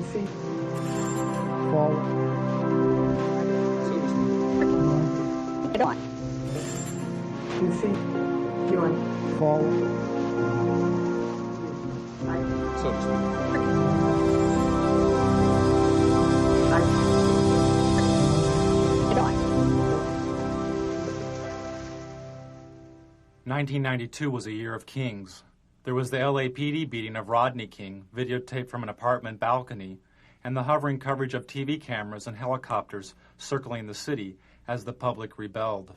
PC. Forward. PC. Doing. Forward. So to speak. 1992 was a year of kings. There was the LAPD beating of Rodney King, videotaped from an apartment balcony, and the hovering coverage of TV cameras and helicopters circling the city as the public rebelled.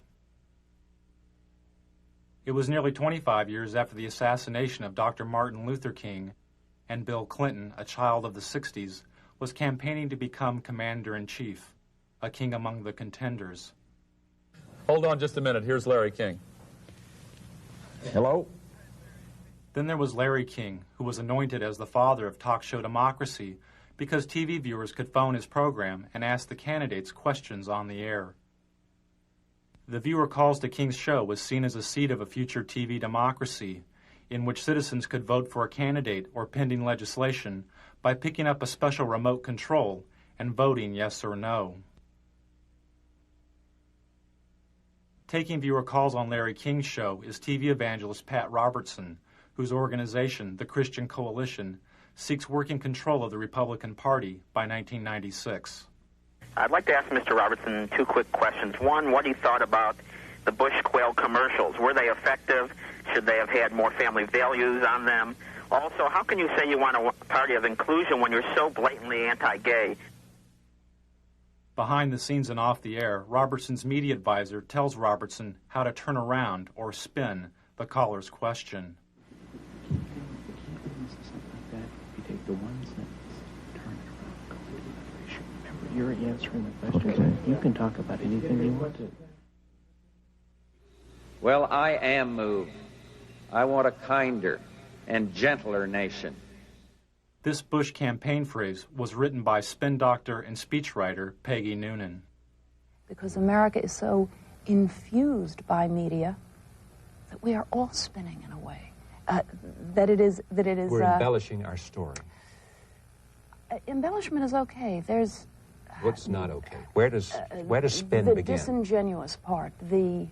It was nearly 25 years after the assassination of Dr. Martin Luther King, and Bill Clinton, a child of the 60s, was campaigning to become commander-in-chief, a king among the contenders. Hold on just a minute. Here's Larry King. Hello? Then there was Larry King, who was anointed as the father of talk show democracy because TV viewers could phone his program and ask the candidates questions on the air. The viewer calls to King's show was seen as a seed of a future TV democracy in which citizens could vote for a candidate or pending legislation by picking up a special remote control and voting yes or no. Taking viewer calls on Larry King's show is TV evangelist Pat Robertson, whose organization, the Christian Coalition, seeks working control of the Republican Party by 1996. I'd like to ask Mr. Robertson two quick questions. One, what he thought about the Bush quail commercials. Were they effective? Should they have had more family values on them? Also, how can you say you want a party of inclusion when you're so blatantly anti-gay? Behind the scenes and off the air, Robertson's media advisor tells Robertson how to turn around or spin the caller's question. You take the one sentence, turn it around, go into another issue. Remember, you're answering the question. Okay. You can talk about anything you want to. Well, I am moved. I want a kinder and gentler nation. This Bush campaign phrase was written by spin doctor and speechwriter Peggy Noonan. Because America is so infused by media that we are all spinning in a way. We're embellishing our story. Embellishment is okay. There's... What's not okay? Where does spin begin? The disingenuous part, the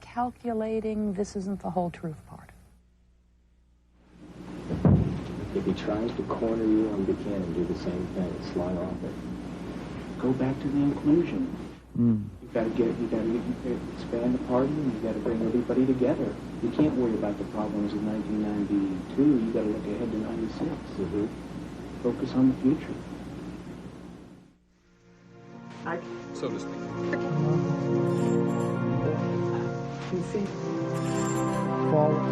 calculating, this isn't the whole truth part. If he tries to corner you on Buchanan, do the same thing, slide off it. Go back to the inclusion. You gotta expand the party, and you gotta bring everybody together. You can't worry about the problems of 1992. You gotta look ahead to 96. Focus on the future. So to speak. PC. Forward.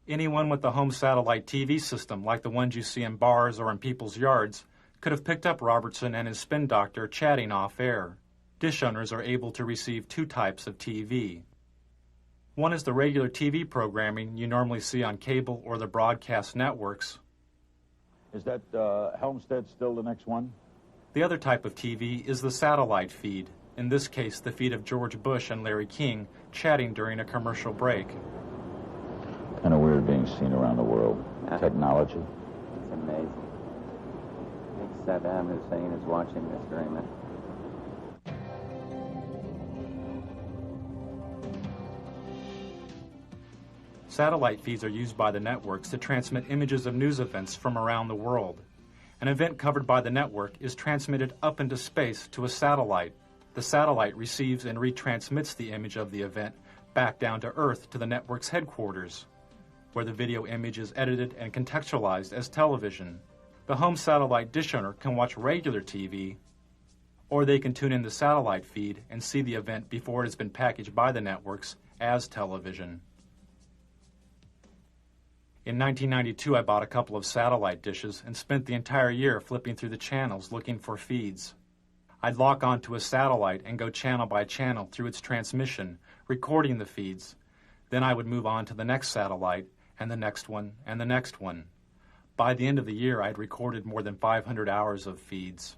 Anyone with a home satellite TV system, like the ones you see in bars or in people's yards, could have picked up Robertson and his spin doctor chatting off air. Dish owners are able to receive two types of TV. One is the regular TV programming you normally see on cable or the broadcast networks. Is that Helmstead still the next one? The other type of TV is the satellite feed, in this case the feed of George Bush and Larry King chatting during a commercial break. Kind of weird being seen around the world. Technology. It's amazing. I think Saddam Hussein is watching this during that. Satellite feeds are used by the networks to transmit images of news events from around the world. An event covered by the network is transmitted up into space to a satellite. The satellite receives and retransmits the image of the event back down to Earth to the network's headquarters, where the video image is edited and contextualized as television. The home satellite dish owner can watch regular TV, or they can tune in the satellite feed and see the event before it has been packaged by the networks as television. In 1992, I bought a couple of satellite dishes and spent the entire year flipping through the channels looking for feeds. I'd lock onto a satellite and go channel by channel through its transmission, recording the feeds. Then I would move on to the next satellite, and the next one, and the next one. By the end of the year, I'd recorded more than 500 hours of feeds.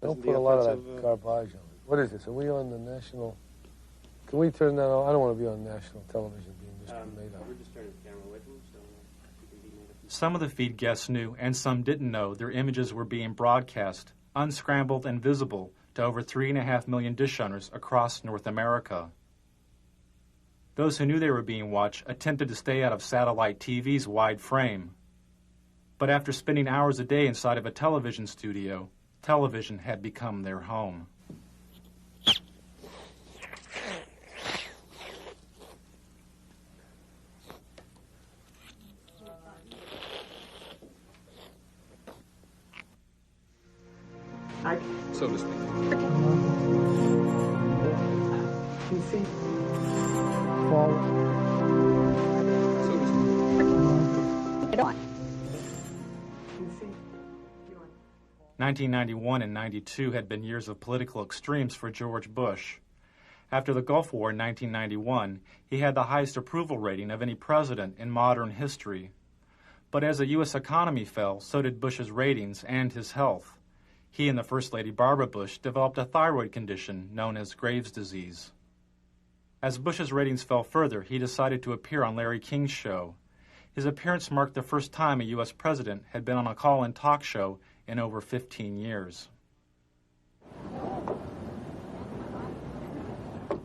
Don't put a lot of that garbage on it. What is this? Are we on the national Can we turn that off? I don't want to be on national television being just made up. We're just turning the camera away from him, so you can be made up. Some of the feed guests knew, and some didn't know, their images were being broadcast, unscrambled and visible, to over 3.5 million dish owners across North America. Those who knew they were being watched attempted to stay out of satellite TV's wide frame. But after spending hours a day inside of a television studio, television had become their home. So to speak. PC. Forward. So to speak. PC. 1991 and 92 had been years of political extremes for George Bush. After the Gulf War in 1991, he had the highest approval rating of any president in modern history. But as the U.S. economy fell, so did Bush's ratings and his health. He and the First Lady Barbara Bush developed a thyroid condition known as Graves' disease. As Bush's ratings fell further, he decided to appear on Larry King's show. His appearance marked the first time a U.S. president had been on a call-in talk show in over 15 years.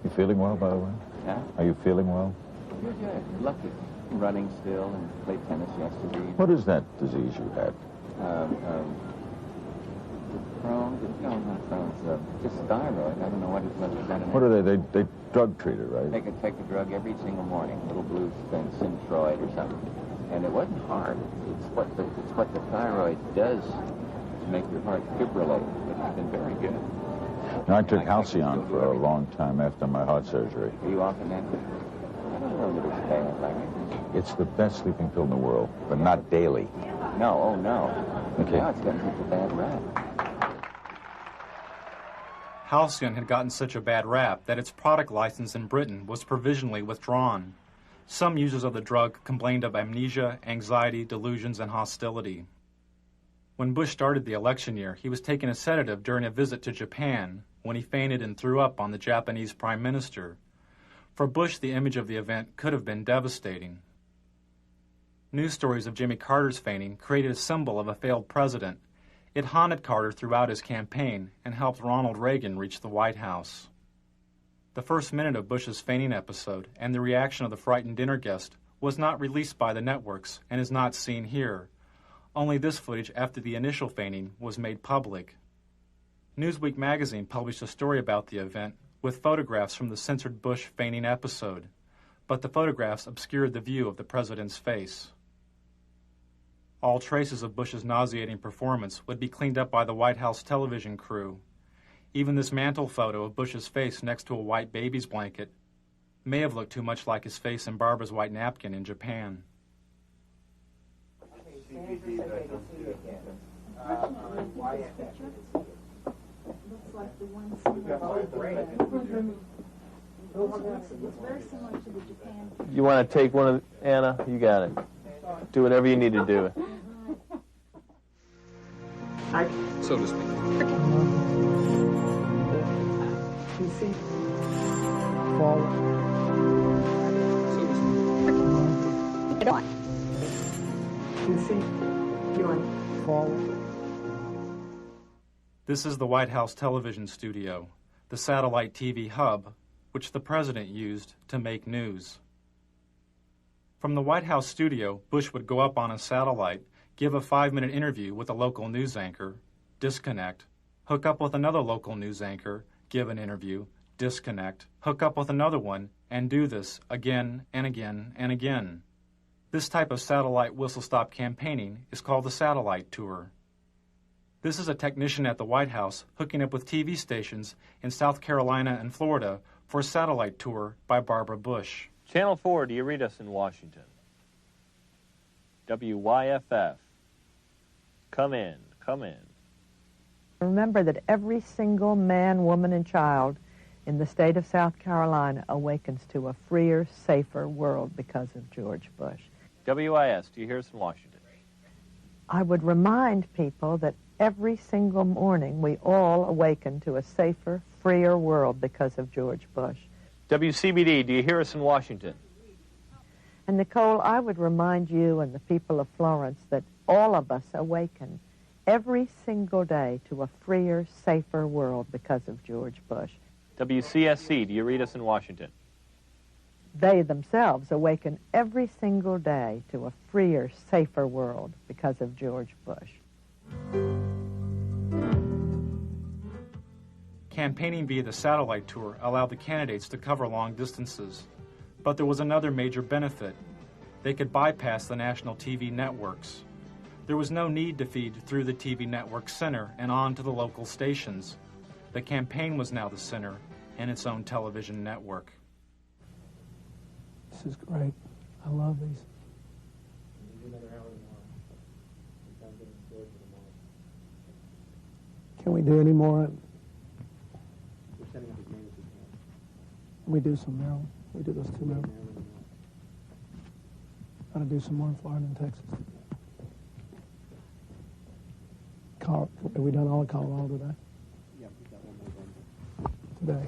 You feeling well, by the way? Yeah? Are you feeling well? Good, good. Lucky. Running still and played tennis yesterday. What is that disease you had? Crohn's? No, not Crohn's. Just thyroid. I don't know what it's got in it. What are they? They drug treat it, right? Take a drug every single morning. Little blue thing, Synthroid or something. And it wasn't hard. It's what the thyroid does to make your heart fibrillate. It's been very good. Now, I took Halcyon for a long time after my heart surgery. Are you often at it? I don't know that it's bad, Larry. It's the best sleeping pill in the world, but not daily. No, oh no. Okay. Now it's gotten such a bad rap. Halcyon had gotten such a bad rap that its product license in Britain was provisionally withdrawn. Some users of the drug complained of amnesia, anxiety, delusions, and hostility. When Bush started the election year, he was taking a sedative during a visit to Japan when he fainted and threw up on the Japanese prime minister. For Bush, the image of the event could have been devastating. News stories of Jimmy Carter's fainting created a symbol of a failed president. It haunted Carter throughout his campaign and helped Ronald Reagan reach the White House. The first minute of Bush's fainting episode and the reaction of the frightened dinner guest was not released by the networks and is not seen here. Only this footage after the initial fainting was made public. Newsweek magazine published a story about the event with photographs from the censored Bush fainting episode, but the photographs obscured the view of the president's face. All traces of Bush's nauseating performance would be cleaned up by the White House television crew. Even this mantle photo of Bush's face next to a white baby's blanket may have looked too much like his face in Barbara's white napkin in Japan. You want to take one of Anna? You got it. Do whatever you need to do. So to speak. PC. Forward. So to speak. PC. Forward. This is the White House television studio, the satellite TV hub, which the president used to make news. From the White House studio, Bush would go up on a satellite, give a 5-minute interview with a local news anchor, disconnect, hook up with another local news anchor, give an interview, disconnect, hook up with another one, and do this again and again and again. This type of satellite whistle-stop campaigning is called the satellite tour. This is a technician at the White House hooking up with TV stations in South Carolina and Florida for a satellite tour by Barbara Bush. Channel 4, do you read us in Washington? WYFF. Come in, come in. Remember that every single man, woman, and child in the state of South Carolina awakens to a freer, safer world because of George Bush. WIS, do you hear us in Washington? I would remind people that every single morning we all awaken to a safer, freer world because of George Bush. WCBD, do you hear us in Washington? And Nicole, I would remind you and the people of Florence that all of us awaken every single day to a freer, safer world because of George Bush. WCSC, do you read us in Washington? They themselves awaken every single day to a freer, safer world because of George Bush. Campaigning via the satellite tour allowed the candidates to cover long distances. But there was another major benefit. They could bypass the national TV networks. There was no need to feed through the TV network center and on to the local stations. The campaign was now the center and its own television network. This is great. I love these. Can we do any more? We do some Maryland. We do those two Maryland. Got to do some more in Florida and Texas. Have we done all of Colorado today? Yeah, we got one more done. Today.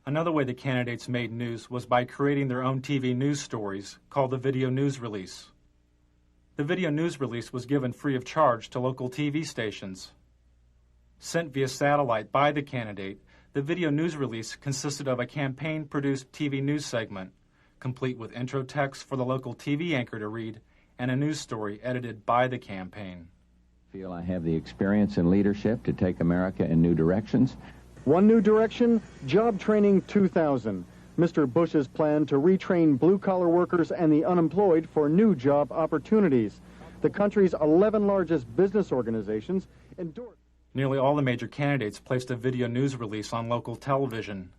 Another way the candidates made news was by creating their own TV news stories called the video news release. The video news release was given free of charge to local TV stations. Sent via satellite by the candidate, the video news release consisted of a campaign-produced TV news segment, complete with intro text for the local TV anchor to read, and a news story edited by the campaign. I feel I have the experience and leadership to take America in new directions. One new direction, Job Training 2000. Mr. Bush's plan to retrain blue-collar workers and the unemployed for new job opportunities. The country's 11 largest business organizations endorsed. Nearly all the major candidates placed a video news release on local television,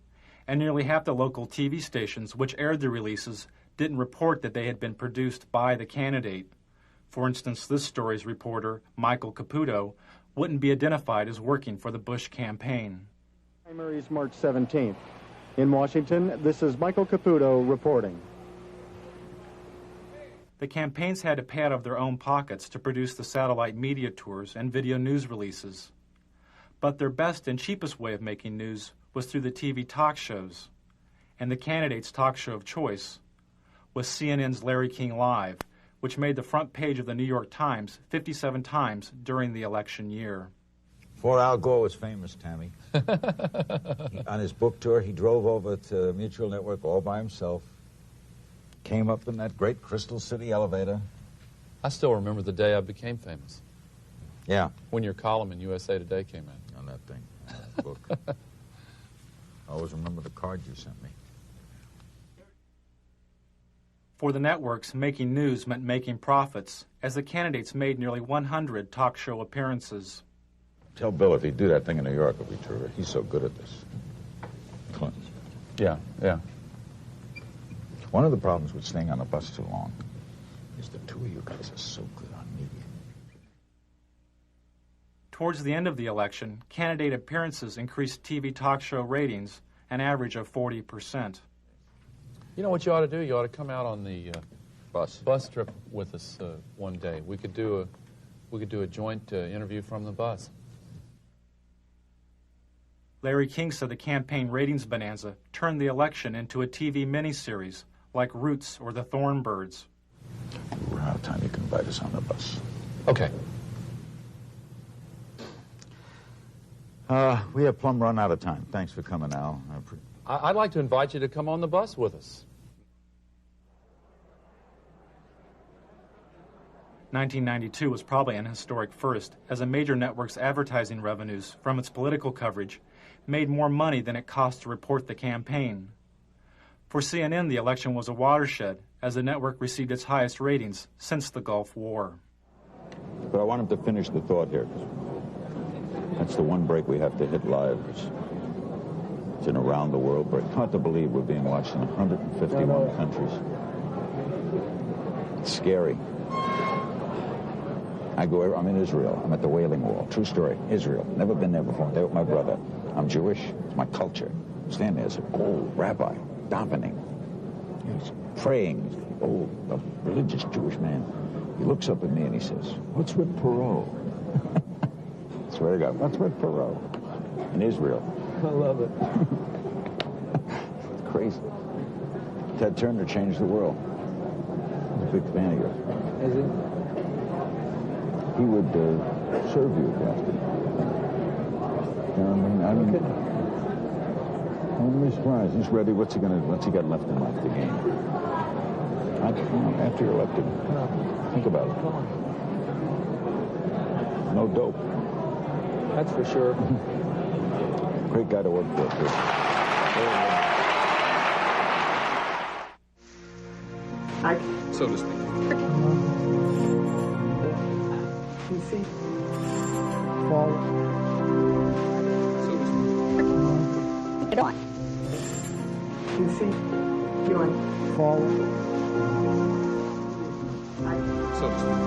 and nearly half the local TV stations which aired the releases didn't report that they had been produced by the candidate. For instance, this story's reporter, Michael Caputo, wouldn't be identified as working for the Bush campaign. Primaries March 17th. In Washington, this is Michael Caputo reporting. The campaigns had to pay out of their own pockets to produce the satellite media tours and video news releases. But their best and cheapest way of making news was through the TV talk shows. And the candidate's talk show of choice was CNN's Larry King Live, which made the front page of the New York Times 57 times during the election year. Before Al Gore was famous, Tammy, on his book tour, he drove over to Mutual Network all by himself, came up in that great Crystal City elevator. I still remember the day I became famous. Yeah. When your column in USA Today came out. On that thing, on that book. I always remember the card you sent me. For the networks, making news meant making profits, as the candidates made nearly 100 talk show appearances. Tell Bill if he'd do that thing in New York, it'd be terrific. He's so good at this. Clinton. Yeah. One of the problems with staying on a bus too long is the two of you guys are so good on media. Towards the end of the election, candidate appearances increased TV talk show ratings an average of 40%. You know what you ought to do? You ought to come out on the bus trip with us one day. We could do a joint interview from the bus. Larry King said the campaign ratings bonanza turned the election into a TV miniseries like Roots or The Thornbirds. We're out of time. You can invite us on the bus. Okay. We have plumb run out of time. Thanks for coming, Al. I'd like to invite you to come on the bus with us. 1992 was probably an historic first, as a major network's advertising revenues from its political coverage made more money than it cost to report the campaign. For CNN, the election was a watershed, as the network received its highest ratings since the Gulf War. But I want him to finish the thought here, because that's the one break we have to hit live. It's in around the world, but it's hard to believe we're being watched in 151 countries. It's scary. I'm in Israel. I'm at the Wailing Wall. True story. Israel. Never been there before. There with my brother. I'm Jewish. It's my culture. Stand there as an old rabbi, davening. He's praying. He's old, a religious Jewish man. He looks up at me and he says, "What's with Perot?" Swear to God, what's with Perot? In Israel. I love it. It's crazy. Ted Turner changed the world. I'm a big fan of yours. Is it? He would serve you after. You know what I mean? I'm really surprised. He's ready. What's he got left in life to gain? After you're elected, think about it. No dope. That's for sure. Great guy to work for, too. So to speak. You see? Forward. So to speak. Get on. You see? Going forward. So to speak.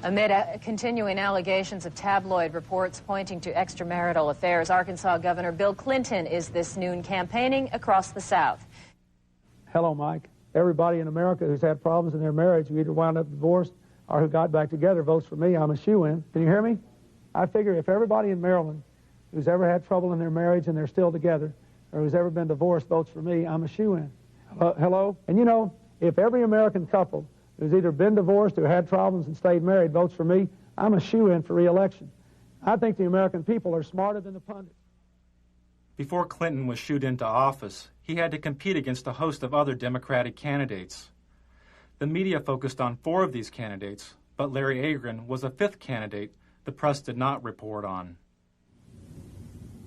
Amid continuing allegations of tabloid reports pointing to extramarital affairs, Arkansas Governor Bill Clinton is this noon campaigning across the South. Hello, Mike. Everybody in America who's had problems in their marriage, who either wound up divorced or who got back together, votes for me. I'm a shoo-in. Can you hear me? I figure if everybody in Maryland who's ever had trouble in their marriage and they're still together, or who's ever been divorced votes for me, I'm a shoo-in. Hello? And you know, if every American couple who's either been divorced or had problems and stayed married votes for me, I'm a shoo-in for re-election. I think the American people are smarter than the pundits. Before Clinton was shooed into office, he had to compete against a host of other Democratic candidates. The media focused on 4 of these candidates, but Larry Agron was a 5th candidate the press did not report on.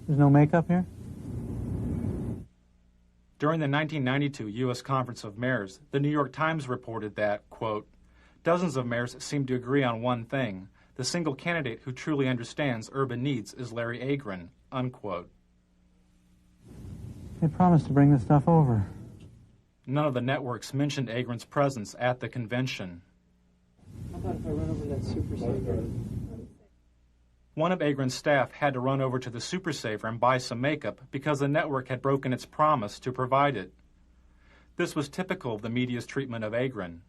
There's no makeup here? During the 1992 U.S. Conference of Mayors, the New York Times reported that, quote, dozens of mayors seem to agree on one thing. The single candidate who truly understands urban needs is Larry Agron, unquote. They promised to bring this stuff over. None of the networks mentioned Agron's presence at the convention. How about if I run over that Super Saver? One of Agron's staff had to run over to the Super Saver and buy some makeup because the network had broken its promise to provide it. This was typical of the media's treatment of Agron.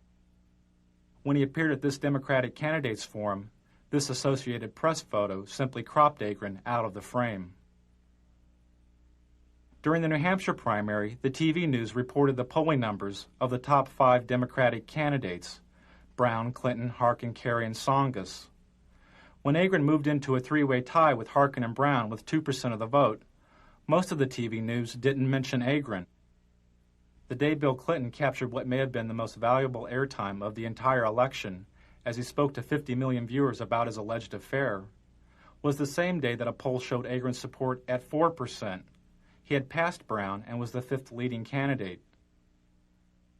When he appeared at this Democratic candidates forum, this Associated Press photo simply cropped Agron out of the frame. During the New Hampshire primary, the TV news reported the polling numbers of the top 5 Democratic candidates: Brown, Clinton, Harkin, Kerry, and Tsongas. When Agron moved into a 3-way tie with Harkin and Brown with 2% of the vote, most of the TV news didn't mention Agron. The day Bill Clinton captured what may have been the most valuable airtime of the entire election, as he spoke to 50 million viewers about his alleged affair, was the same day that a poll showed Agron's support at 4%. He had passed Brown and was the 5th leading candidate.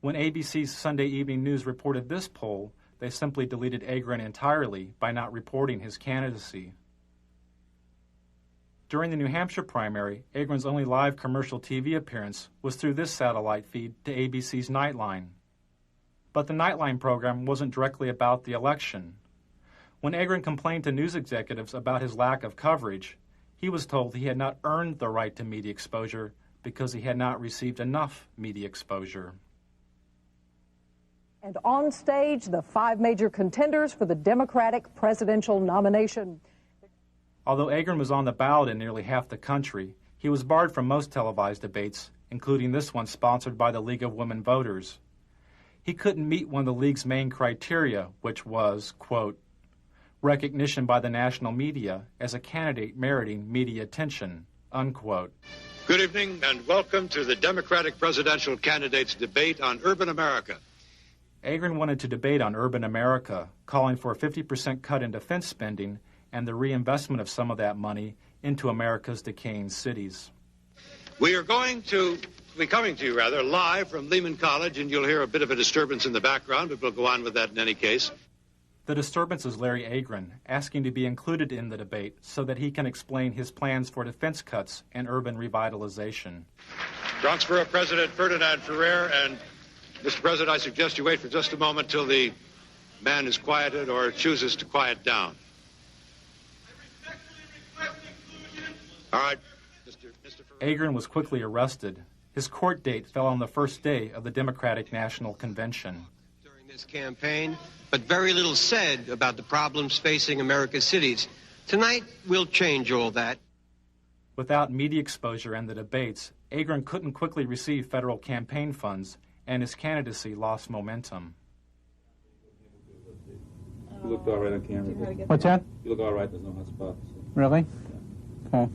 When ABC's Sunday Evening News reported this poll, they simply deleted Agron entirely by not reporting his candidacy. During the New Hampshire primary, Agron's only live commercial TV appearance was through this satellite feed to ABC's Nightline. But the Nightline program wasn't directly about the election. When Agron complained to news executives about his lack of coverage, he was told he had not earned the right to media exposure because he had not received enough media exposure. And on stage, the 5 major contenders for the Democratic presidential nomination. Although Agron was on the ballot in nearly half the country, he was barred from most televised debates, including this one sponsored by the League of Women Voters. He couldn't meet one of the League's main criteria, which was, quote, recognition by the national media as a candidate meriting media attention, unquote. Good evening and welcome to the Democratic presidential candidates debate on urban America. Agron wanted to debate on urban America, calling for a 50% cut in defense spending and the reinvestment of some of that money into America's decaying cities. We are going to be coming to you, live from Lehman College, and you'll hear a bit of a disturbance in the background, but we'll go on with that in any case. The disturbance is Larry Agron, asking to be included in the debate so that he can explain his plans for defense cuts and urban revitalization. Transfer of President Ferdinand Ferrer, and Mr. President, I suggest you wait for just a moment till the man is quieted or chooses to quiet down. All right, Mr. Agron was quickly arrested. His court date fell on the first day of the Democratic National Convention. During this campaign, but very little said about the problems facing America's cities. Tonight, we'll change all that. Without media exposure and the debates, Agron couldn't quickly receive federal campaign funds, and his candidacy lost momentum. You look all right on camera. What's that? You look all right. There's no hot spots. Really? Okay.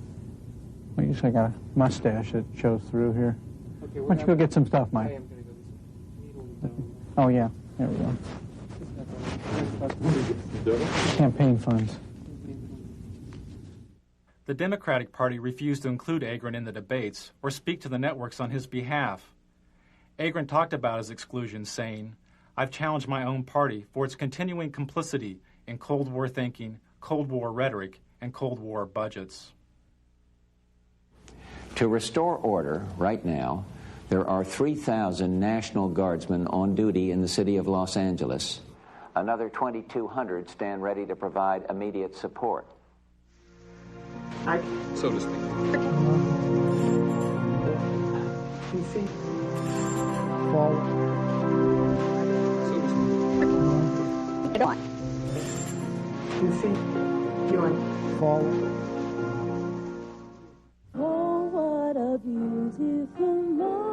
Well, you usually got a mustache that shows through here. Okay, why don't you go get some stuff, Mike? I am going to go. Oh, yeah. There we go. Campaign funds. The Democratic Party refused to include Agron in the debates or speak to the networks on his behalf. Agron talked about his exclusion, saying, "I've challenged my own party for its continuing complicity in Cold War thinking, Cold War rhetoric, and Cold War budgets." To restore order right now, there are 3,000 National Guardsmen on duty in the city of Los Angeles. Another 2,200 stand ready to provide immediate support. So to speak. PC. Forward. PC. Forward. Oh, what a beautiful morning.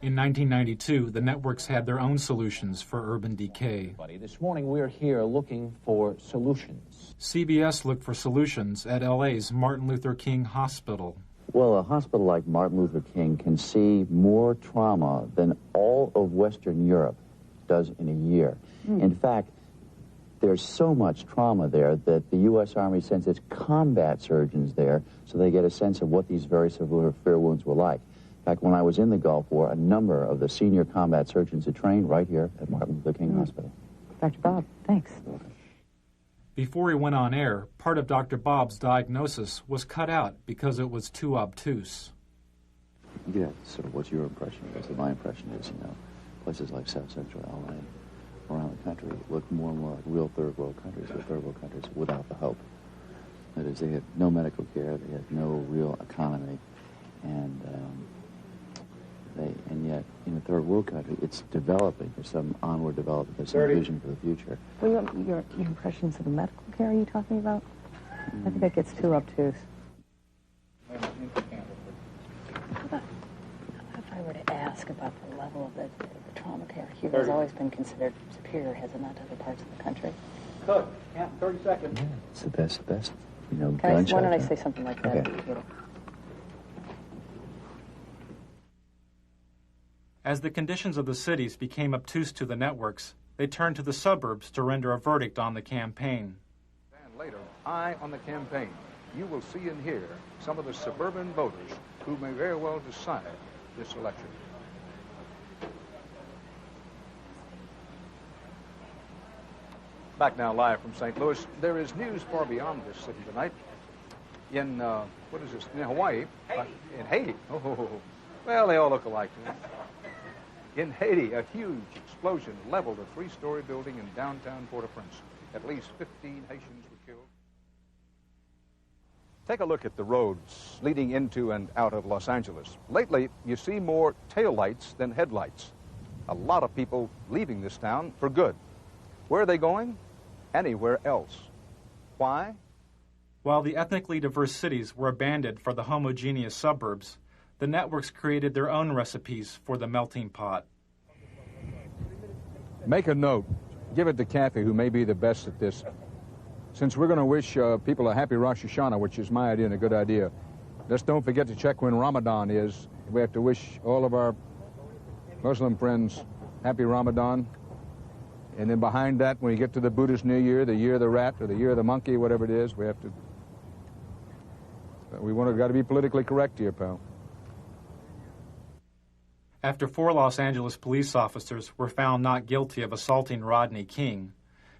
In 1992, the networks had their own solutions for urban decay. This morning we're here looking for solutions. CBS looked for solutions at LA's Martin Luther King Hospital. Well, a hospital like Martin Luther King can see more trauma than all of Western Europe does in a year. In fact, there's so much trauma there that the U.S. Army sends its combat surgeons there so they get a sense of what these very severe wounds were like. In fact, when I was in the Gulf War, a number of the senior combat surgeons had trained right here at Martin Luther King Hospital. Dr. Bob, thanks. Before he went on air, part of Dr. Bob's diagnosis was cut out because it was too obtuse. Yeah, so what's your impression? Because my impression is, places like South Central LA, around the country, look more and more like real third world countries, or third world countries without the hope. That is, they had no medical care, they had no real economy, and yet in a third world country, it's developing. There's some onward development. There's some vision for the future. Well, your impressions of the medical care, are you talking about? I think that gets too obtuse. How about if I were to ask about the level of the trauma care here has always been considered superior, has it not, to other parts of the country? Cook, 30 seconds. Yeah, it's the best, Why don't I say something like that? Okay. As the conditions of the cities became obtuse to the networks, they turned to the suburbs to render a verdict on the campaign. And later, eye on the campaign. You will see and hear some of the suburban voters who may very well decide this election. Back now live from St. Louis. There is news far beyond this city tonight. In, what is this, in Hawaii? In Haiti. Oh, well, they all look alike. In Haiti, a huge explosion leveled a three-story building in downtown Port-au-Prince. At least 15 Haitians were killed. Take a look at the roads leading into and out of Los Angeles. Lately, you see more taillights than headlights. A lot of people leaving this town for good. Where are they going? Anywhere else. Why? While the ethnically diverse cities were abandoned for the homogeneous suburbs, the networks created their own recipes for the melting pot. Make a note. Give it to Kathy, who may be the best at this. Since we're going to wish people a happy Rosh Hashanah, which is my idea and a good idea, just don't forget to check when Ramadan is. We have to wish all of our Muslim friends happy Ramadan. And then behind that, when you get to the Buddhist New Year, the year of the rat or the year of the monkey, whatever it is, we have to... got to be politically correct here, pal. After 4 Los Angeles police officers were found not guilty of assaulting Rodney King,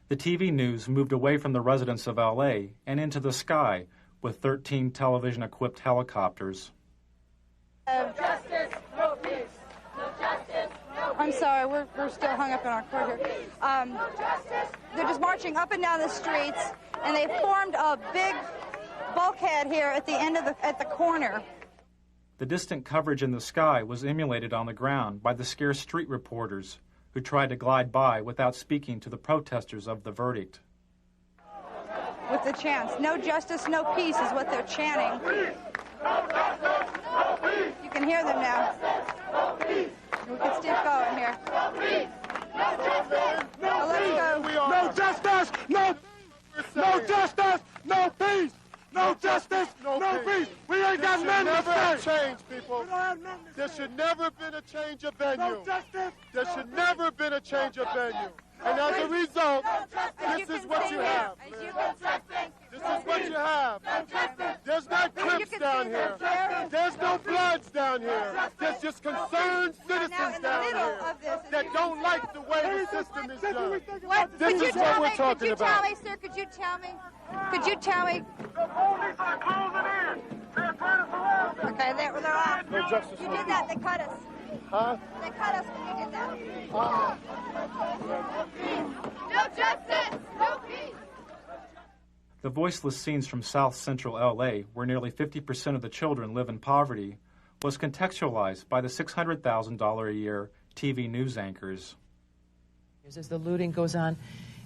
the TV news moved away from the residents of L.A. and into the sky with 13 television-equipped helicopters. No justice, no peace. No justice, no peace. I'm sorry, we're still hung up in our court here. They're just marching up and down the streets, and they formed a big bulkhead here at the end of the corner. The distant coverage in the sky was emulated on the ground by the scarce street reporters who tried to glide by without speaking to the protesters of the verdict. With the chants, no justice, no peace is what they're chanting. You can hear them now. We can keep going here. Well, let's go. No justice, no justice, no peace. No justice, no peace. We ain't got nothing to say. Change, people. There should never have been a change of venue. No justice. There should never have been a change of venue. And as a result, this is what you have. This is what you have. There's not Crips down here. There's no Bloods down here. There's just concerned citizens down here that don't like the way the system is done. This is what we're talking about. Could you tell me, sir, could you tell me? Could you tell me? The police are closing in. They're trying to surround us. Okay, they're off. No justice. You did that, they cut us. Huh? They cut us when you did that. No justice, no peace. The voiceless scenes from South Central L.A., where nearly 50% of the children live in poverty, was contextualized by the $600,000 a year TV news anchors. As the looting goes on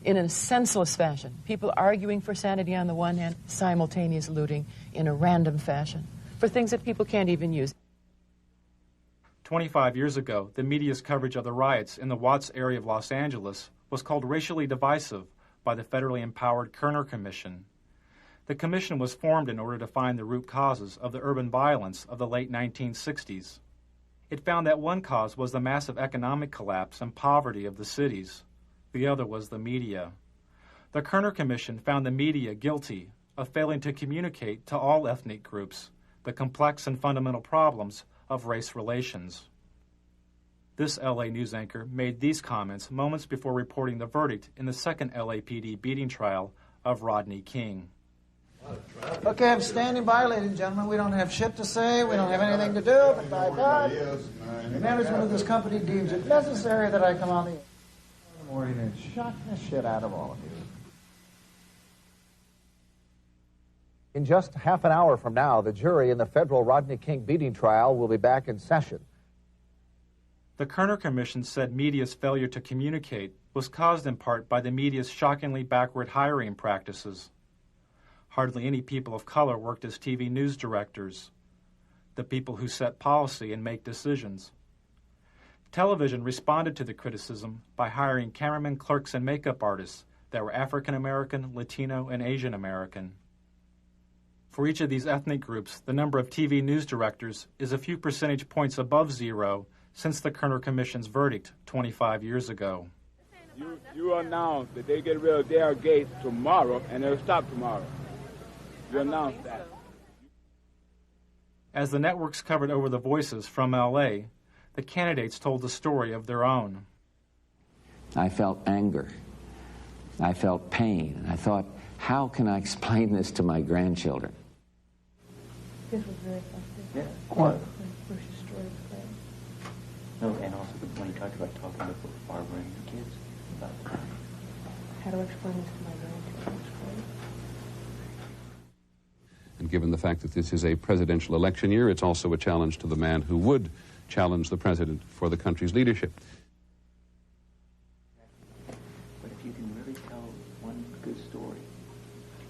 in a senseless fashion, people arguing for sanity on the one hand, simultaneous looting in a random fashion for things that people can't even use. 25 years ago, the media's coverage of the riots in the Watts area of Los Angeles was called racially divisive by the federally empowered Kerner Commission. The commission was formed in order to find the root causes of the urban violence of the late 1960s. It found that one cause was the massive economic collapse and poverty of the cities. The other was the media. The Kerner Commission found the media guilty of failing to communicate to all ethnic groups the complex and fundamental problems of race relations. This LA news anchor made these comments moments before reporting the verdict in the second LAPD beating trial of Rodney King. Okay, I'm standing by, ladies and gentlemen. We don't have shit to say. We don't have anything to do. But by God, the management of this company deems it necessary that I come on the morning and shock the shit out of all of you. In just half an hour from now, the jury in the federal Rodney King beating trial will be back in session. The Kerner Commission said media's failure to communicate was caused in part by the media's shockingly backward hiring practices. Hardly any people of color worked as TV news directors, the people who set policy and make decisions. Television responded to the criticism by hiring cameramen, clerks, and makeup artists that were African American, Latino, and Asian American. For each of these ethnic groups, the number of TV news directors is a few percentage points above zero since the Kerner Commission's verdict 25 years ago. You announced that they get rid of their gates tomorrow, and they'll stop tomorrow. You announced that. As the networks covered over the voices from L.A., the candidates told the story of their own. I felt anger. I felt pain. I thought, how can I explain this to my grandchildren? This was very effective. Yeah. What? Bush destroyed the claim. No, and also when you talked about talking about Barbara and your kids, about How to explain this to my grandchildren. And given the fact that this is a presidential election year, it's also a challenge to the man who would challenge the president for the country's leadership. But if you can really tell one good story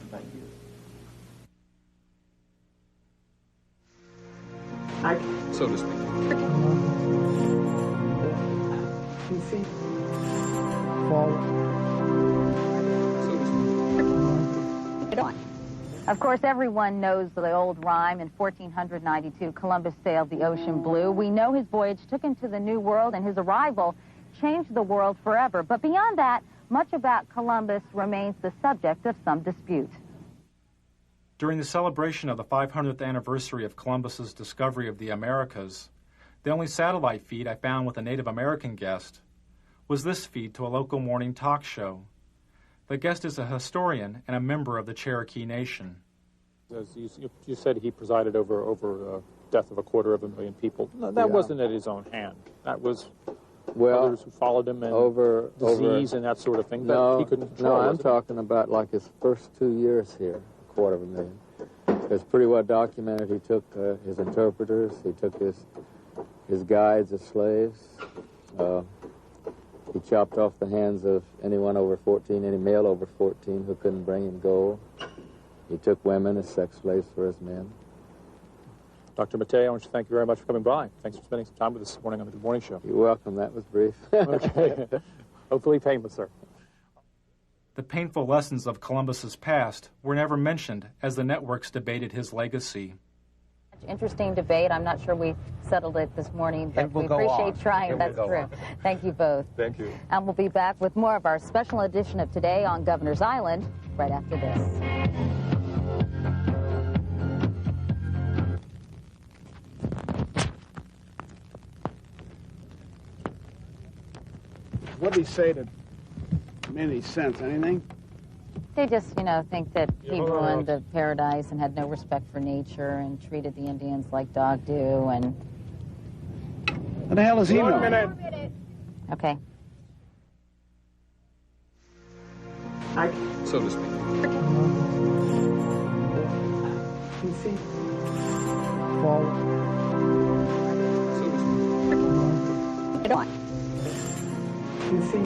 about you. So to speak. Of course, everyone knows the old rhyme. In 1492, Columbus sailed the ocean blue. We know his voyage took him to the New World, and his arrival changed the world forever. But beyond that, much about Columbus remains the subject of some dispute. During the celebration of the 500th anniversary of Columbus's discovery of the Americas, the only satellite feed I found with a Native American guest was this feed to a local morning talk show. The guest is a historian and a member of the Cherokee Nation. As you said he presided over death of 250,000 people. No, that wasn't at his own hand. That was others who followed him and disease and that sort of thing. No, he couldn't control. No, I'm talking about like his first 2 years here, 250,000. It's pretty well documented. He took his interpreters, he took his guides as slaves. He chopped off the hands of anyone over 14, any male over 14 who couldn't bring him gold. He took women as sex slaves for his men. Dr. Mattei, I want to thank you very much for coming by. Thanks for spending some time with us this morning on the Good Morning Show. You're welcome. That was brief. Okay. Hopefully painless, sir. The painful lessons of Columbus's past were never mentioned as the networks debated his legacy. Interesting debate. I'm not sure we settled it this morning, but we appreciate trying. That's true. Thank you both. Thank you. And we'll be back with more of our special edition of Today on Governor's Island right after this. What did he say that made any sense? Anything? They just, think that he ruined the paradise and had no respect for nature and treated the Indians like dog do and... What the hell does he know? 1 minute. Okay. So to speak. You see, forward. So to speak. Go on. You see,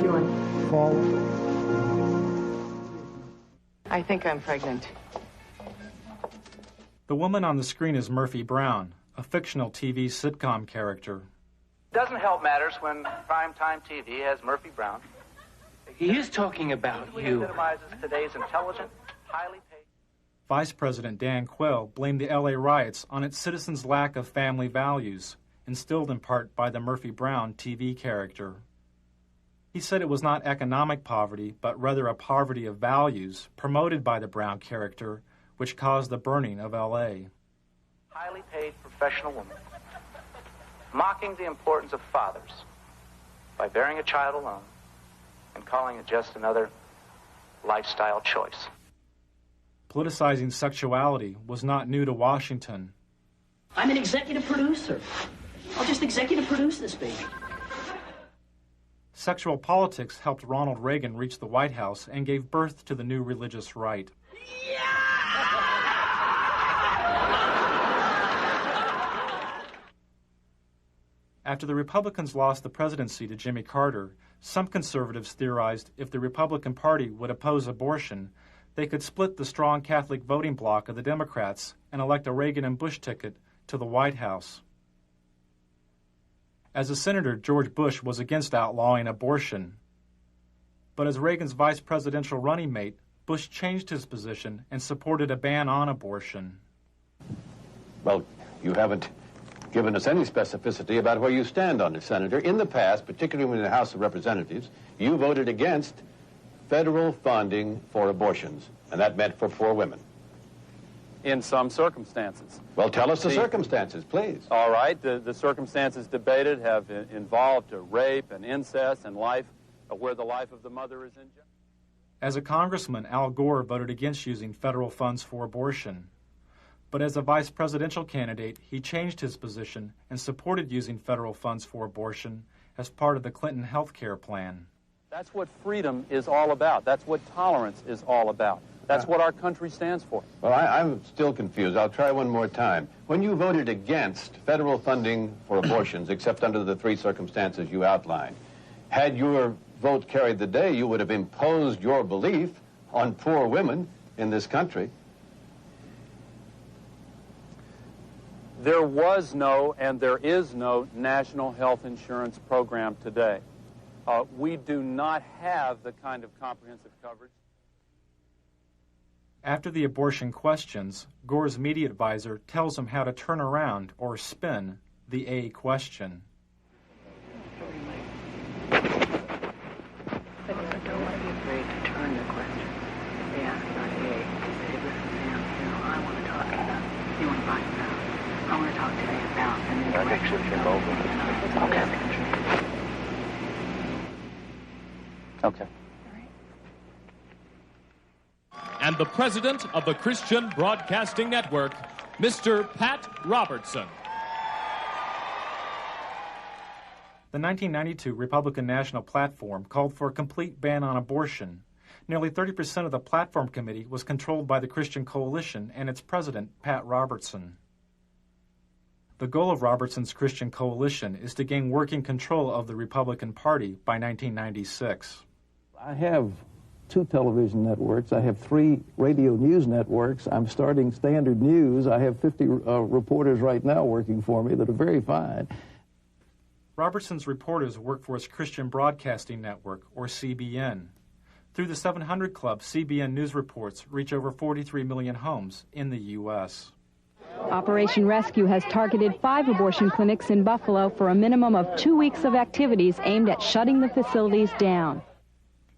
doing forward. I think I'm pregnant. The woman on the screen is Murphy Brown, a fictional TV sitcom character. Doesn't help matters when primetime TV has Murphy Brown. He is talking about you. Epitomizes today's intelligent, highly paid... Vice President Dan Quayle blamed the LA riots on its citizens' lack of family values, instilled in part by the Murphy Brown TV character. He said it was not economic poverty, but rather a poverty of values promoted by the Brown character, which caused the burning of L.A. Highly paid professional woman, mocking the importance of fathers by bearing a child alone and calling it just another lifestyle choice. Politicizing sexuality was not new to Washington. I'm an executive producer. I'll just executive produce this baby. Sexual politics helped Ronald Reagan reach the White House and gave birth to the new religious right. After the Republicans lost the presidency to Jimmy Carter, some conservatives theorized if the Republican Party would oppose abortion, they could split the strong Catholic voting bloc of the Democrats and elect a Reagan and Bush ticket to the White House. As a senator, George Bush was against outlawing abortion. But as Reagan's vice presidential running mate, Bush changed his position and supported a ban on abortion. Well, you haven't given us any specificity about where you stand on this, Senator. In the past, particularly in the House of Representatives, you voted against federal funding for abortions, and that meant for poor women. In some circumstances. Well, tell us the circumstances, please. All right. The circumstances debated have involved rape and incest and life, where the life of the mother is in jeopardy. As a congressman, Al Gore voted against using federal funds for abortion. But as a vice presidential candidate, he changed his position and supported using federal funds for abortion as part of the Clinton health care plan. That's what freedom is all about. That's what tolerance is all about. That's what our country stands for. Well, I'm still confused. I'll try one more time. When you voted against federal funding for abortions, except under the three circumstances you outlined, had your vote carried the day, you would have imposed your belief on poor women in this country. There was no and there is no national health insurance program today. We do not have the kind of comprehensive coverage. After the abortion questions, Gore's media advisor tells him how to turn around or spin the A question. I don't want to be afraid to turn the question. They ask about A. They say, listen, Sam, I want to talk about, you want to find out. I want to talk today about, and then Okay. And the president of the Christian Broadcasting Network, Mr. Pat Robertson. The 1992 Republican National Platform called for a complete ban on abortion. Nearly 30% of the platform committee was controlled by the Christian Coalition and its president, Pat Robertson. The goal of Robertson's Christian Coalition is to gain working control of the Republican Party by 1996. I have 2 television networks. I have 3 radio news networks. I'm starting Standard News. I have 50 reporters right now working for me that are very fine. Robertson's reporters work for his Christian Broadcasting Network, or CBN. Through the 700 Club, CBN News reports reach over 43 million homes in the U.S. Operation Rescue has targeted 5 abortion clinics in Buffalo for a minimum of 2 weeks of activities aimed at shutting the facilities down.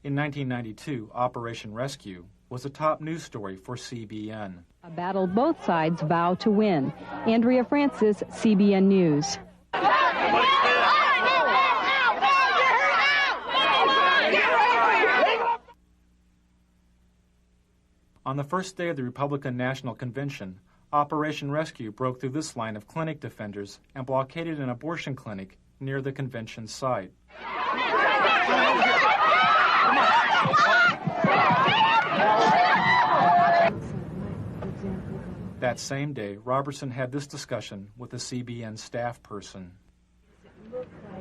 In 1992, Operation Rescue was a top news story for CBN. A battle both sides vow to win. Andrea Francis, CBN News. On the first day of the Republican National Convention, Operation Rescue broke through this line of clinic defenders and blockaded an abortion clinic near the convention site. That same day, Robertson had this discussion with a CBN staff person.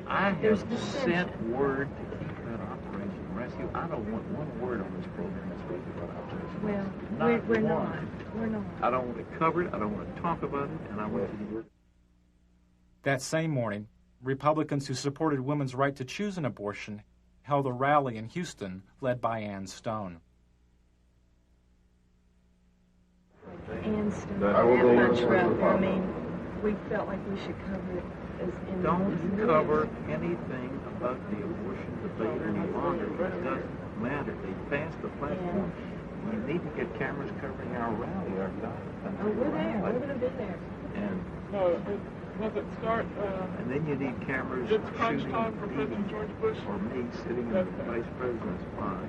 I have sent word to keep that Operation Rescue. I don't want one word on this program this week about Operation Rescue. Well, we're not. We're not. I don't want to cover it. I don't want to talk about it. And I want you to work. That same morning, Republicans who supported women's right to choose an abortion held a rally in Houston led by Ann Stone. Ann Stone, that much right there. I mean, we felt like we should cover it as in. Don't cover anything about the abortion debate any longer. It doesn't matter. They passed the platform. You need to get cameras covering our rally, our God. Oh, we're there. We're going to be there. And does it start? And then you need cameras It's crunch shooting time for President George Bush. Or me sitting in the vice president's spot.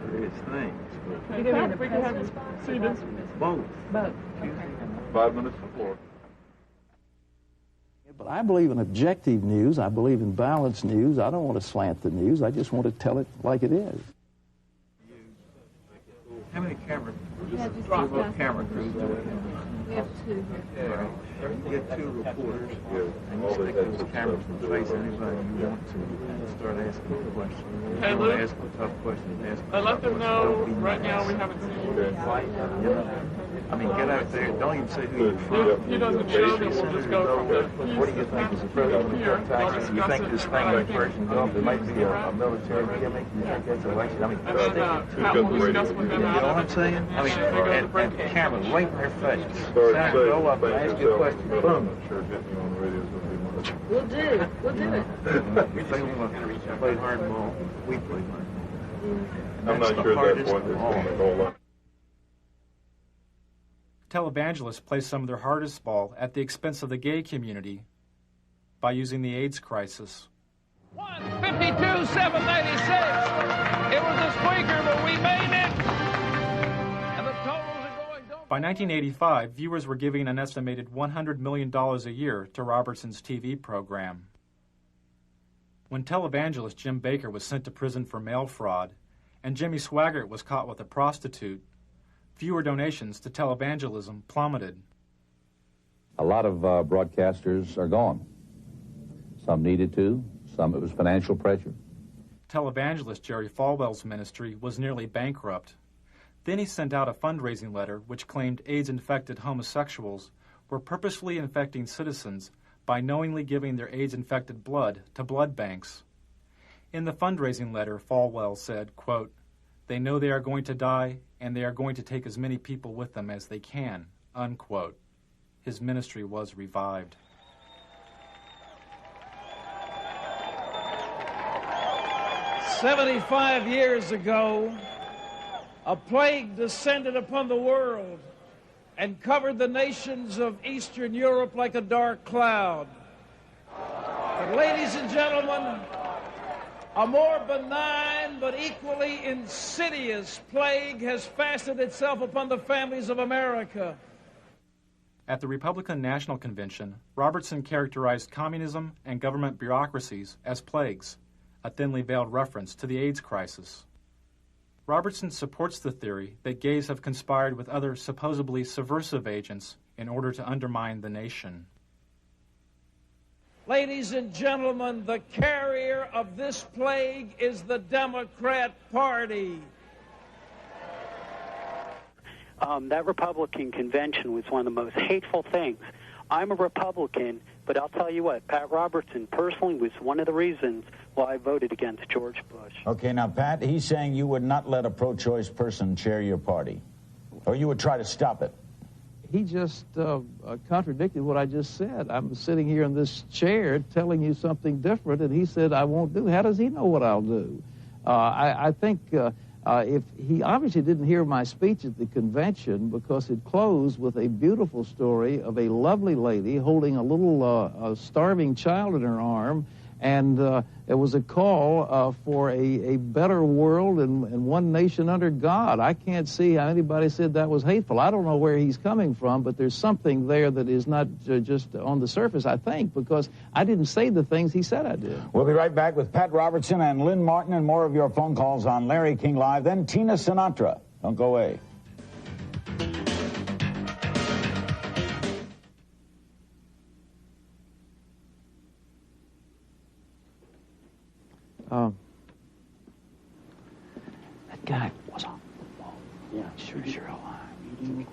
Various things. You're going to be in the president's spot? Both. Both. Okay. 5 minutes before. But I believe in objective news. I believe in balanced news. I don't want to slant the news. I just want to tell it like it is. How many camera camera crews do we have? We have 2 here. All right. You get 2 reporters, and you stick those cameras in the face of anybody you want to, and start asking questions. Hey, you Luke, want to ask a tough question, ask I let them know right now we haven't seen you. I mean, get out there. Don't even say who you're from. He doesn't show that we'll just go from the What do you think is the president of the taxes? You think this thing by person off, there might be a military gimmick? You think that's election? I mean, stick it to we'll discuss with them. You know what I'm saying? I mean, and cameras right in their face. Senator, go up and ask you a question. Boom. We'll do it. We'll do it. If they want to play hardball, we play hardball. I'm not sure at that point there's going to go on. Televangelists play some of their hardest ball at the expense of the gay community by using the AIDS crisis. 52, 786. It was a squeaker, but we made it. And the totals are going. By 1985, viewers were giving an estimated $100 million a year to Robertson's TV program. When televangelist Jim Bakker was sent to prison for mail fraud, and Jimmy Swaggart was caught with a prostitute, viewer donations to televangelism plummeted. A lot of broadcasters are gone. Some needed to, some it was financial pressure. Televangelist Jerry Falwell's ministry was nearly bankrupt. Then he sent out a fundraising letter which claimed AIDS-infected homosexuals were purposefully infecting citizens by knowingly giving their AIDS-infected blood to blood banks. In the fundraising letter, Falwell said, quote, "They know they are going to die, and they are going to take as many people with them as they can," unquote. His ministry was revived. "75 years ago, a plague descended upon the world and covered the nations of Eastern Europe like a dark cloud. But ladies and gentlemen, a more benign but equally insidious plague has fastened itself upon the families of America." At the Republican National Convention, Robertson characterized communism and government bureaucracies as plagues, a thinly veiled reference to the AIDS crisis. Robertson supports the theory that gays have conspired with other supposedly subversive agents in order to undermine the nation. Ladies and gentlemen, the carrier of this plague is the Democrat Party. That Republican convention was one of the most hateful things. I'm a Republican, but I'll tell you what, Pat Robertson personally was one of the reasons why I voted against George Bush. Okay, now, Pat, he's saying you would not let a pro-choice person chair your party, or you would try to stop it. He just contradicted what I just said. I'm sitting here in this chair telling you something different, and he said I won't do it. How does he know what I'll do? I think if he obviously didn't hear my speech at the convention, because it closed with a beautiful story of a lovely lady holding a little starving child in her arm, and it was a call for a better world and one nation under God. I can't see how anybody said that was hateful. I don't know where he's coming from, but there's something there that is not just on the surface, I think, because I didn't say the things he said I did. We'll be right back with Pat Robertson and Lynn Martin and more of your phone calls on Larry King Live, then Tina Sinatra. Don't go away. That guy was on the wall. Yeah, sure alive. You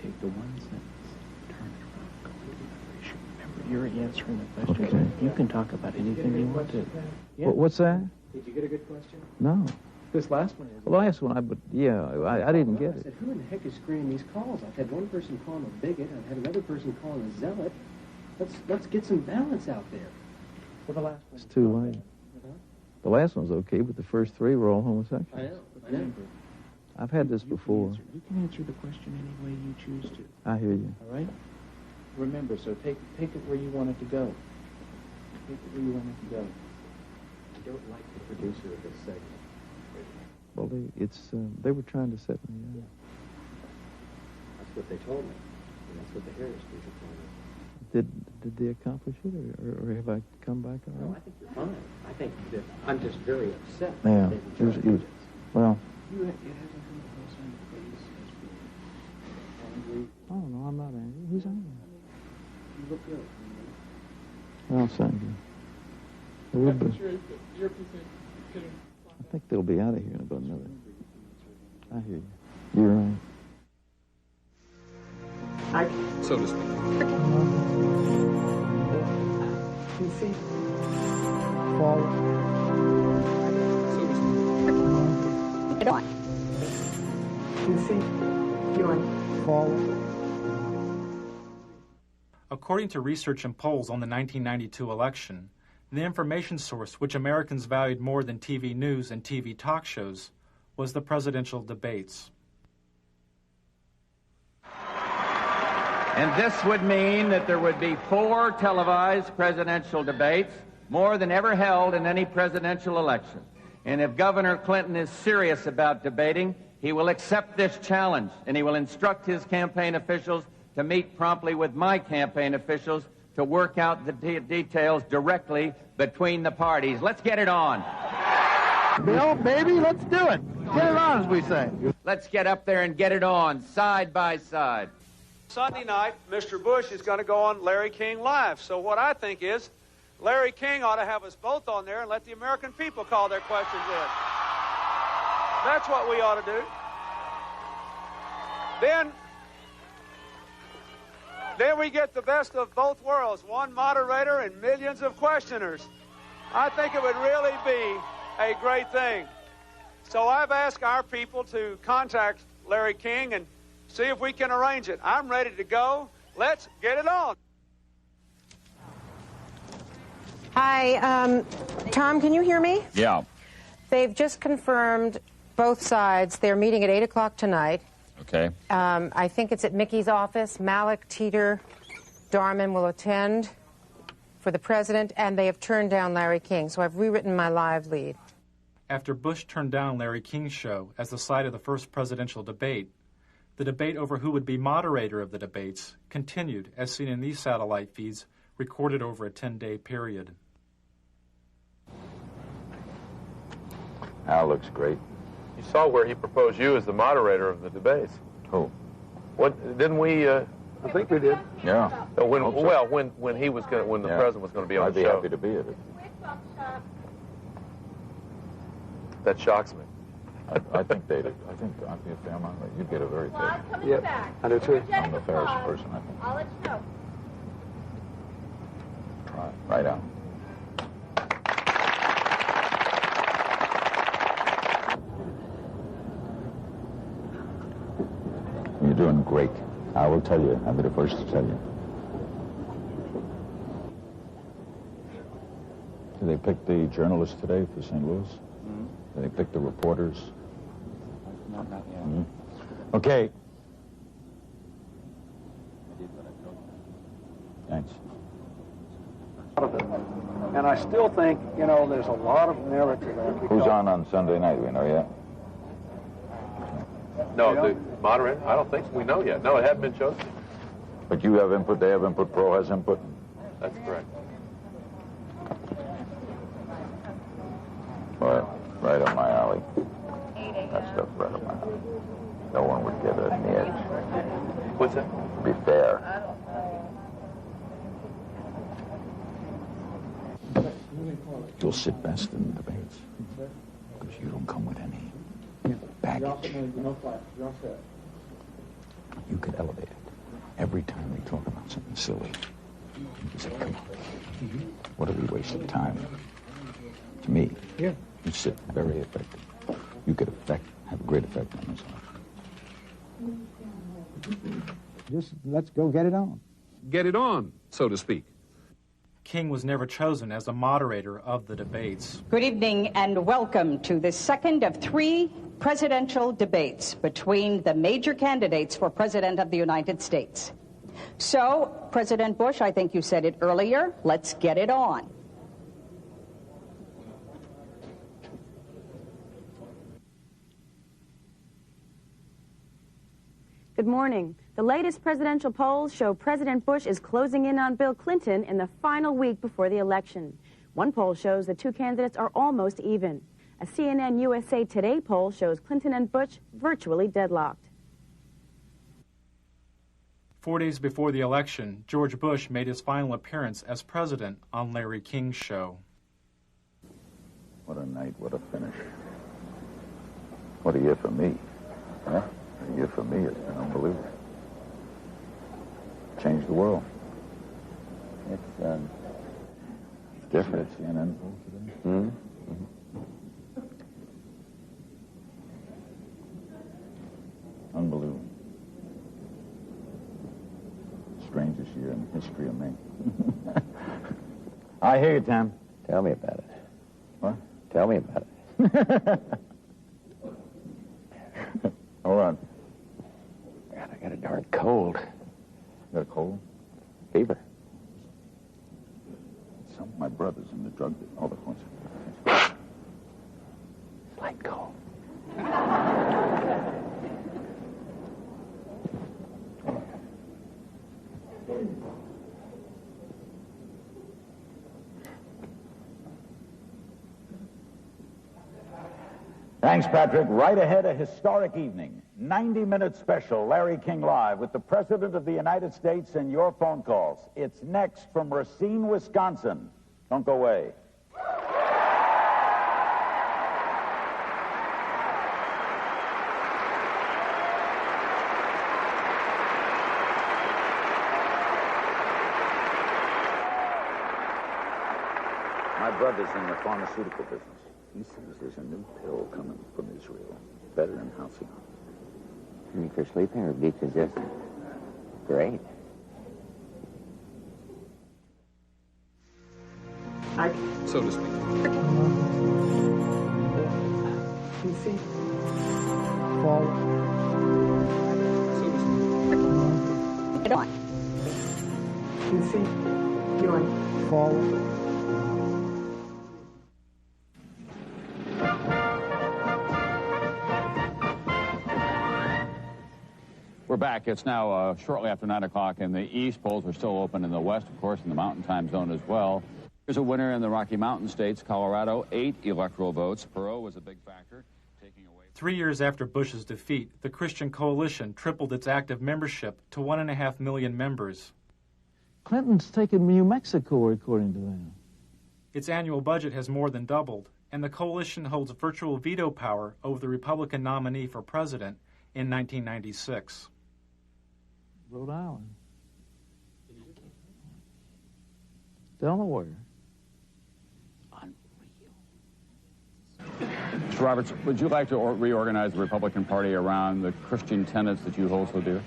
take the one sentence, turn it around, go to the other issue. Remember, you're answering the questions. Okay. You can talk about anything you want to. Yeah. What's that? Did you get a good question? No. This last one is. The last one, I didn't get I it. said, who in the heck is screening these calls? I've had one person call him a bigot. I've had another person call him a zealot. Let's get some balance out there. Well, the last one. It's too late. The last one's okay, but the first three were all homosexuals. I know. Remember, I've had this before. You can answer the question any way you choose to. I hear you. All right? Remember, so take it where you want it to go. Take it where you want it to go. I don't like the producer of this segment. Well, they were trying to set me up. That's what they told me. And that's what the Harris people told me. Did they accomplish it, or have I come back all right? No, I think you're fine. I think that I'm just very upset. Yeah. Well. You hasn't come across anybody as being angry. I don't know. I'm not angry. Who's angry? You look good. Well, thank you. I think they'll be out of here in about another. I hear you. You're right. So to speak. You see, Forward. So to speak. get on. You see, you're on. Forward. According to research and polls on the 1992 election, the information source which Americans valued more than TV news and TV talk shows was the presidential debates. And this would mean that there would be 4 televised presidential debates, more than ever held in any presidential election. And if Governor Clinton is serious about debating, he will accept this challenge, and he will instruct his campaign officials to meet promptly with my campaign officials to work out the details directly between the parties. Let's get it on. Bill, baby, let's do it. Get it on, as we say. Let's get up there and get it on, side by side. Sunday night, Mr. Bush is going to go on Larry King Live. So what I think is, Larry King ought to have us both on there and let the American people call their questions in. That's what we ought to do. Then we get the best of both worlds, one moderator and millions of questioners. I think it would really be a great thing. So I've asked our people to contact Larry King and see if we can arrange it. I'm ready to go. Let's get it on. Hi, Tom, can you hear me? Yeah. They've just confirmed both sides. They're meeting at 8 o'clock tonight. Okay. I think it's at Mickey's office. Malik, Teeter, Darman will attend for the president, and they have turned down Larry King, so I've rewritten my live lead. After Bush turned down Larry King's show as the site of the first presidential debate, the debate over who would be moderator of the debates continued, as seen in these satellite feeds recorded over a 10-day period. Al looks great. You saw where he proposed you as the moderator of the debates. Who? What didn't we? I think we did. Yeah. When he was going, when the president was going to be on the show. I'd be happy to be at it. That shocks me. I think they'd. I think I'd be a fair amount. You'd get a very big. Yep. I do too. I'm the fairest person, I think. I'll let you know. Right on. You're doing great. I will tell you. I'll be the first to tell you. Did they pick the journalists today for St. Louis? Mm-hmm. Did they pick the reporters? Not yet. Mm-hmm. Okay. Thanks. And I still think, you know, there's a lot of merit to that. Who's on Sunday night? Do we know yet? No, the moderator? I don't think so. We know yet. No, it hadn't been chosen. But you have input, they have input, Pro has input? That's correct. Well, right up my alley. That stuff's right up my alley. No one would get an edge. What's that? Be fair. You'll sit best in the debates. Because you don't come with any baggage. You could elevate it. Every time we talk about something silly, you say, come on. What are we wasting time? To me, you sit very effective. You could have a great effect on this. Just let's go get it on. Get it on, so to speak. King was never chosen as the moderator of the debates. Good evening and welcome to the second of 3 presidential debates between the major candidates for President of the United States. So, President Bush, I think you said it earlier, let's get it on. Good morning. The latest presidential polls show President Bush is closing in on Bill Clinton in the final week before the election. One poll shows the 2 candidates are almost even. A CNN USA Today poll shows Clinton and Bush virtually deadlocked. 4 days before the election, George Bush made his final appearance as president on Larry King's show. What a night, what a finish. What a year for me. Huh? A year for me, it's been unbelievable. Changed the world. It's different. CNN poll today? Mm-hmm. Unbelievable. Strangest year in the history of me. I hear you, Tom. Tell me about it. What? Tell me about it. Hold on. God, I got a darn cold. You got a cold? Fever. Some of my brothers in the drug business. Hold on one second. Slight cold. Thanks, Patrick. Right ahead, a historic evening. 90-minute special, Larry King Live, with the President of the United States and your phone calls. It's next from Racine, Wisconsin. Don't go away. My brother's in the pharmaceutical business. He says there's a new pill coming from Israel, better than Halcyon. Beat for sleeping or beat for just great? So to speak. You see? Fall. So to speak. Get on. You see? Yawn. Fall. We're back. It's now shortly after 9 o'clock in the east. Polls are still open in the west, of course, in the mountain time zone as well. There's a winner in the Rocky Mountain states. Colorado, 8 electoral votes. Perot was a big factor, taking away... 3 years after Bush's defeat, the Christian Coalition tripled its active membership to 1.5 million members. Clinton's taken New Mexico, according to them. Its annual budget has more than doubled, and the coalition holds virtual veto power over the Republican nominee for president in 1996. Rhode Island. Delaware. Mr. Roberts, would you like to reorganize the Republican Party around the Christian tenets that you hold so dear?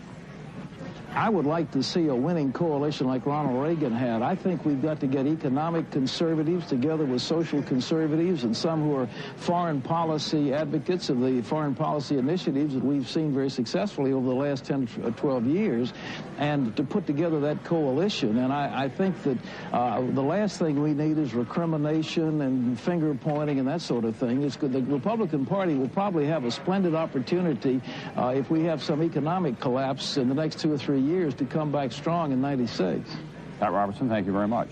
I would like to see a winning coalition like Ronald Reagan had. I think we've got to get economic conservatives together with social conservatives and some who are foreign policy advocates of the foreign policy initiatives that we've seen very successfully over the last 10 or 12 years, and to put together that coalition. And I think that the last thing we need is recrimination and finger pointing and that sort of thing. It's good. The Republican Party will probably have a splendid opportunity if we have some economic collapse in the next 2 or 3 years to come back strong in 96. Pat Robertson, thank you very much.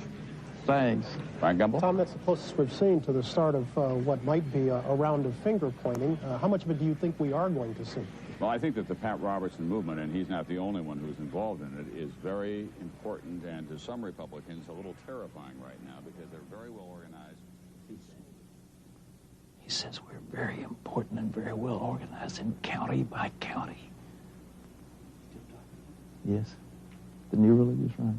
Thanks. Frank Gumble? Tom, that's the closest we've seen to the start of what might be a round of finger pointing. How much of it do you think we are going to see? Well, I think that the Pat Robertson movement, and he's not the only one who's involved in it, is very important and to some Republicans a little terrifying right now because they're very well organized. He says we're very important and very well organized in county by county. Yes, the new religious right.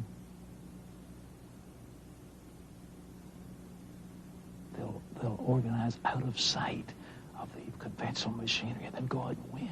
They'll organize out of sight of the conventional machinery and then go out and win.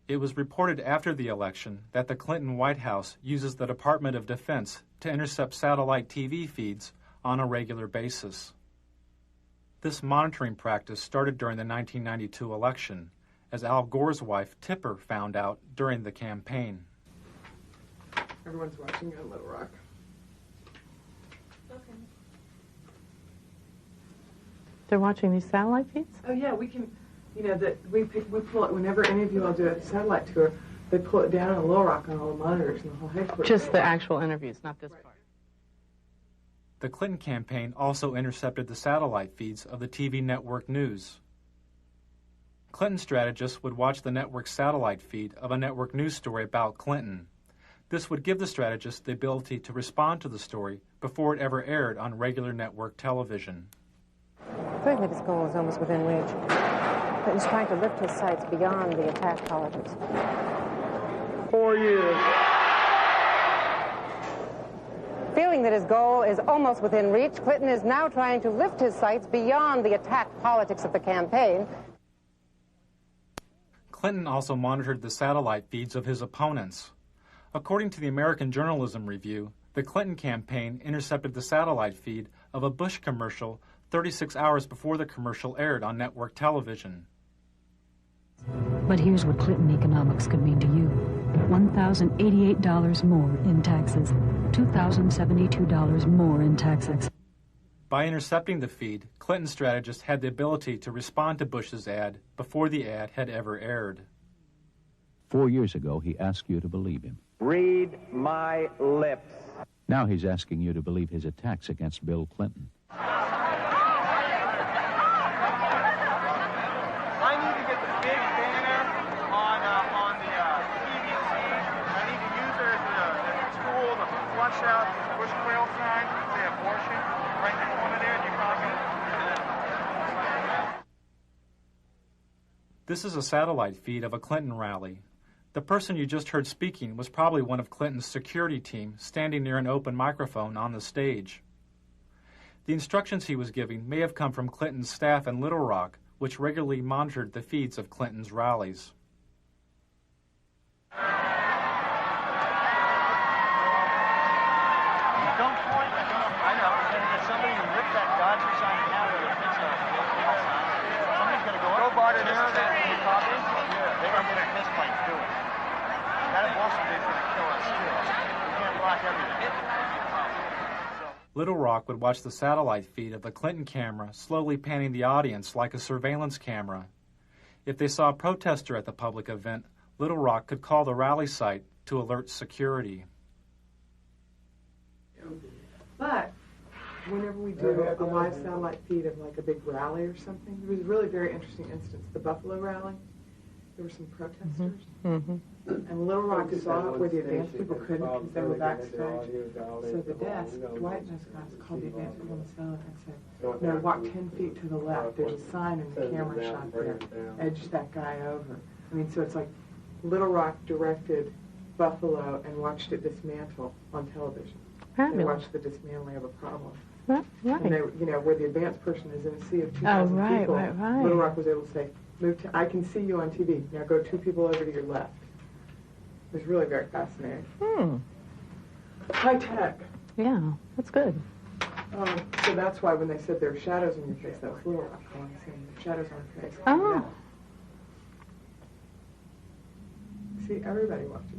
It was reported after the election that the Clinton White House uses the Department of Defense to intercept satellite TV feeds on a regular basis. This monitoring practice started during the 1992 election, as Al Gore's wife, Tipper, found out during the campaign. Everyone's watching on Little Rock. Okay. They're watching these satellite feeds? Oh, yeah, we can, you know, that we pull it, whenever any of you all do a satellite tour, they pull it down on Little Rock on all the monitors and the whole headquarters. Just the actual interviews, not this part. The Clinton campaign also intercepted the satellite feeds of the TV network news. Clinton strategists would watch the network's satellite feed of a network news story about Clinton. This would give the strategists the ability to respond to the story before it ever aired on regular network television. Certainly his goal is almost within reach. Clinton's trying to lift his sights beyond the attack politics. 4 years. Feeling that his goal is almost within reach, Clinton is now trying to lift his sights beyond the attack politics of the campaign. Clinton also monitored the satellite feeds of his opponents. According to the American Journalism Review, the Clinton campaign intercepted the satellite feed of a Bush commercial 36 hours before the commercial aired on network television. But here's what Clinton economics could mean to you. $1,088 more in taxes. $2,072 more in taxes. By intercepting the feed, Clinton strategists had the ability to respond to Bush's ad before the ad had ever aired. 4 years ago, he asked you to believe him. Read my lips. Now he's asking you to believe his attacks against Bill Clinton. I need to get the big banner on the PVC. I need to use it as a tool to flush out the Bush quail sign, say abortion, right in the corner there. You copy it? This is a satellite feed of a Clinton rally. The person you just heard speaking was probably one of Clinton's security team standing near an open microphone on the stage. The instructions he was giving may have come from Clinton's staff in Little Rock, which regularly monitored the feeds of Clinton's rallies. Don't point. I know. And there's somebody who ripped that Dodger sign out of the picture. Somebody going to go barter this set and you caught this? They're going to get this place doing it. That abortion is going to kill us too. We can't block everything. Little Rock would watch the satellite feed of the Clinton camera slowly panning the audience like a surveillance camera. If they saw a protester at the public event, Little Rock could call the rally site to alert security. But whenever we do a live satellite feed of like a big rally or something, there was a really very interesting instance. The Buffalo rally, there were some protesters. Mm-hmm. And Little Rock saw it where the advanced people couldn't because they were backstage. So the desk, Dwight and those guys called the advanced people on the cell and said, no, walk 10 feet to the left. There's a sign and the camera shot there. Edge that guy over. I mean, so it's like Little Rock directed Buffalo and watched it dismantle on television. They watched the dismantling of a problem. Right. And they, you know, where the advanced person is in a sea of 2,000 people, Little Rock was able to say, move to, I can see you on TV. Now go 2 people over to your left. It was really very fascinating. High tech. Yeah, that's good. So that's why when they said there are shadows in your face, that was Little Rock calling, saying shadows on your face. Oh. Yeah. See, everybody watched.